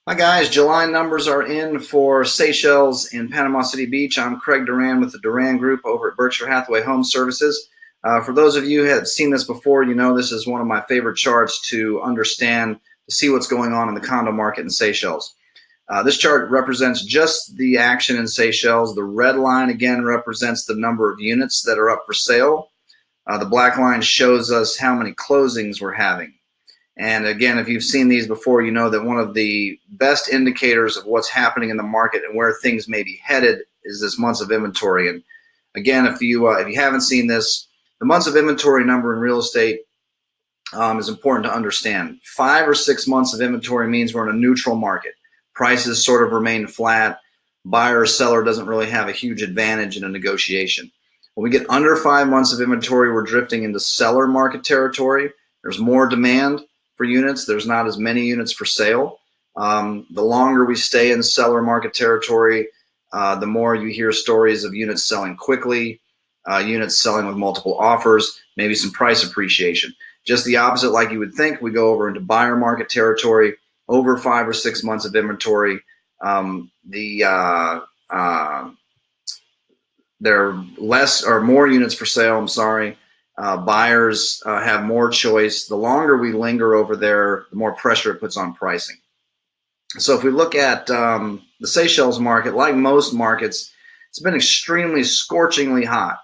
Hi guys, July numbers are in for Seychelles and Panama City Beach. I'm Craig Duran with the Duran Group over at Berkshire Hathaway Home Services. For those of you who have seen this before, you know this is one of my favorite charts to understand, to see what's going on in the condo market in Seychelles. This chart represents just the action in Seychelles. The red line again represents the number of units that are up for sale. The black line shows us how many closings we're having. And again, if you've seen these before, you know that one of the best indicators of what's happening in the market and where things may be headed is this months of inventory. And again, if you haven't seen this, the months of inventory number in real estate is important to understand. 5 or 6 months of inventory means we're in a neutral market. Prices sort of remain flat. Buyer or seller doesn't really have a huge advantage in a negotiation. When we get under 5 months of inventory, we're drifting into seller market territory. There's more demand for units. There's not as many units for sale. The longer we stay in seller market territory, the more you hear stories of units selling quickly, units selling with multiple offers, maybe some price appreciation. Just the opposite, like you would think, we go over into buyer market territory, over 5 or 6 months of inventory. There are less or more units for sale, I'm sorry. Buyers have more choice. The longer we linger over there, the more pressure it puts on pricing. So if we look at the Seychelles market, like most markets, it's been extremely scorchingly hot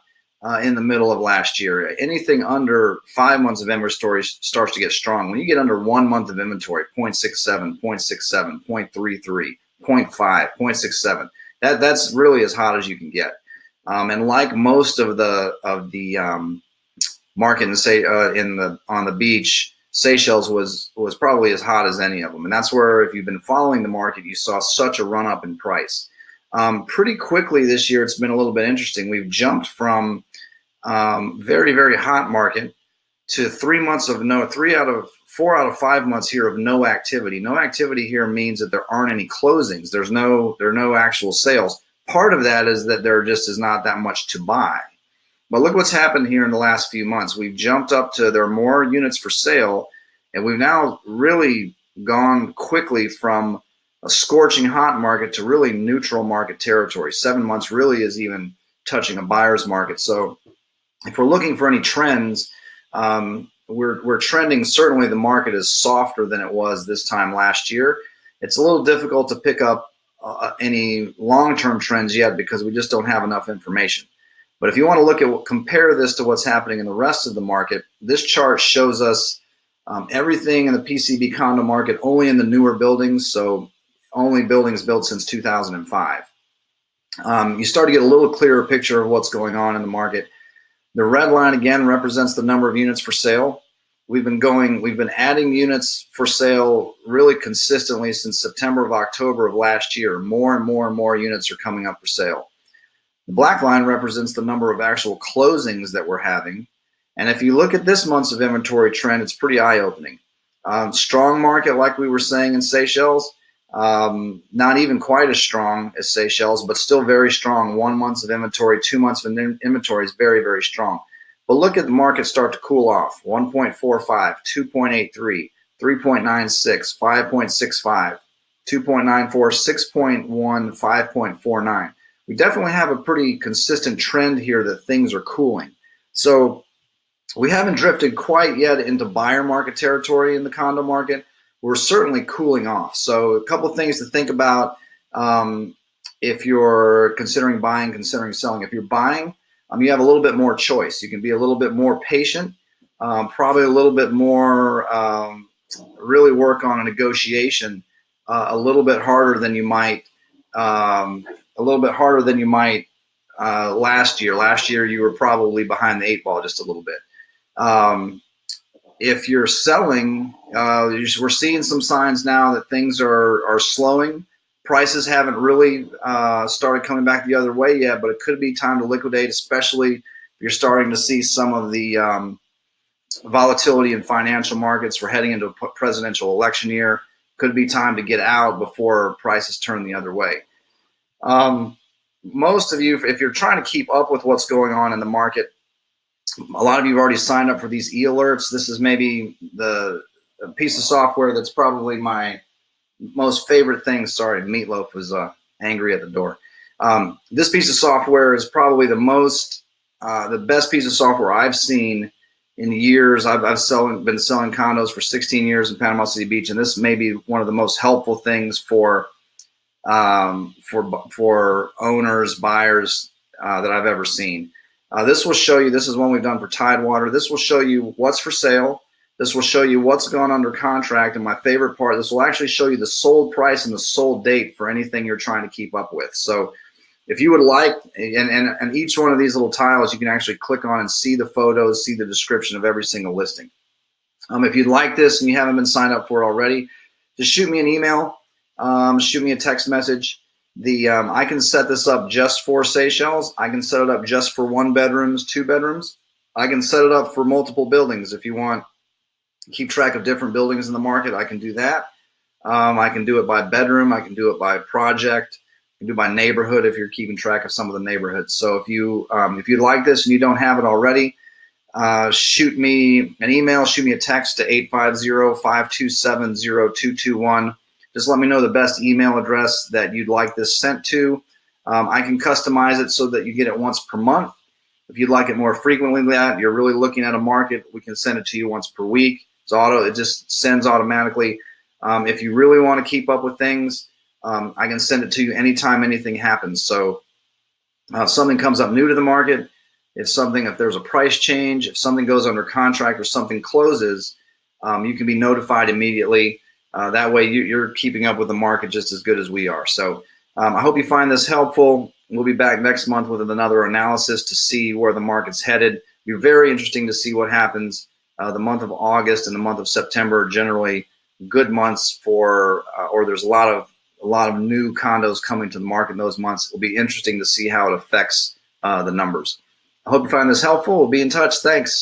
in the middle of last year. Anything under 5 months of inventory starts to get strong. When you get under 1 month of inventory, 0.67, 0.67, 0.33, 0.5, 0.67, that's really as hot as you can get. And like most of the market on the beach, Seychelles was probably as hot as any of them. And that's where, if you've been following the market, you saw such a run up in price. Pretty quickly this year, it's been a little bit interesting. We've jumped from very, very hot market to 4 out of 5 months here of no activity. No activity here means that there aren't any closings. There are no actual sales. Part of that is that there just is not that much to buy. But look what's happened here in the last few months. We've jumped up to, there are more units for sale, and we've now really gone quickly from a scorching hot market to really neutral market territory. 7 months really is even touching a buyer's market. So if we're looking for any trends, we're trending. Certainly the market is softer than it was this time last year. It's a little difficult to pick up any long-term trends yet because we just don't have enough information. But if you want to compare this to what's happening in the rest of the market, this chart shows us everything in the PCB condo market only in the newer buildings, so only buildings built since 2005. You start to get a little clearer picture of what's going on in the market. The red line again represents the number of units for sale. We've been adding units for sale really consistently since September of October of last year. More and more and more units are coming up for sale. The black line represents the number of actual closings that we're having. And if you look at this month's of inventory trend, it's pretty eye-opening. Strong market, like we were saying in Seychelles, not even quite as strong as Seychelles, but still very strong. 1 month of inventory, 2 months of inventory is very, very strong. But look at the market start to cool off. 1.45, 2.83, 3.96, 5.65, 2.94, 6.1, 5.49. We definitely have a pretty consistent trend here that things are cooling. So we haven't drifted quite yet into buyer market territory in the condo market. We're certainly cooling off. So a couple of things to think about if you're considering buying, considering selling. If you're buying, you have a little bit more choice. You can be a little bit more patient, probably a little bit more, really work on a negotiation a little bit harder than you might last year. Last year, you were probably behind the 8 ball just a little bit. If you're selling, we're seeing some signs now that things are slowing. Prices haven't really started coming back the other way yet, but it could be time to liquidate, especially if you're starting to see some of the volatility in financial markets. We're heading into a presidential election year. Could be time to get out before prices turn the other way. Most of you, if you're trying to keep up with what's going on in the market, a lot of you have already signed up for these e-alerts. This is maybe the piece of software that's probably my most favorite thing. Sorry, Meatloaf was angry at the door. This piece of software is probably the best piece of software I've seen in years. I've been selling condos for 16 years in Panama City Beach, and this may be one of the most helpful things for owners, buyers that I've ever seen. This will show you. This is one we've done for Tidewater. This will show you what's for sale. This will show you what's gone under contract, and my favorite part, this will actually show you the sold price and the sold date for anything you're trying to keep up with. So if you would like, and each one of these little tiles, you can actually click on and see the photos, see the description of every single listing. If you'd like this and you haven't been signed up for it already, just shoot me an email, shoot me a text message. I can set this up just for Seychelles. I can set it up just for 1 bedrooms, 2 bedrooms. I can set it up for multiple buildings. If you want to keep track of different buildings in the market, I can do that. I can do it by bedroom. I can do it by project. I can do it by neighborhood if you're keeping track of some of the neighborhoods. So if you'd like this and you don't have it already, shoot me an email, shoot me a text to 850-527-0221. Just let me know the best email address that you'd like this sent to. I can customize it so that you get it once per month. If you'd like it more frequently than that, you're really looking at a market, we can send it to you once per week. It just sends automatically. If you really want to keep up with things, I can send it to you anytime anything happens. So if something comes up new to the market, if there's a price change, if something goes under contract or something closes, you can be notified immediately. That way you're keeping up with the market just as good as we are. So I hope you find this helpful. We'll be back next month with another analysis to see where the market's headed. It'll be very interesting to see what happens. The month of August and the month of September are generally good months or there's a lot of new condos coming to the market in those months. It'll be interesting to see how it affects the numbers. I hope you find this helpful. We'll be in touch. Thanks.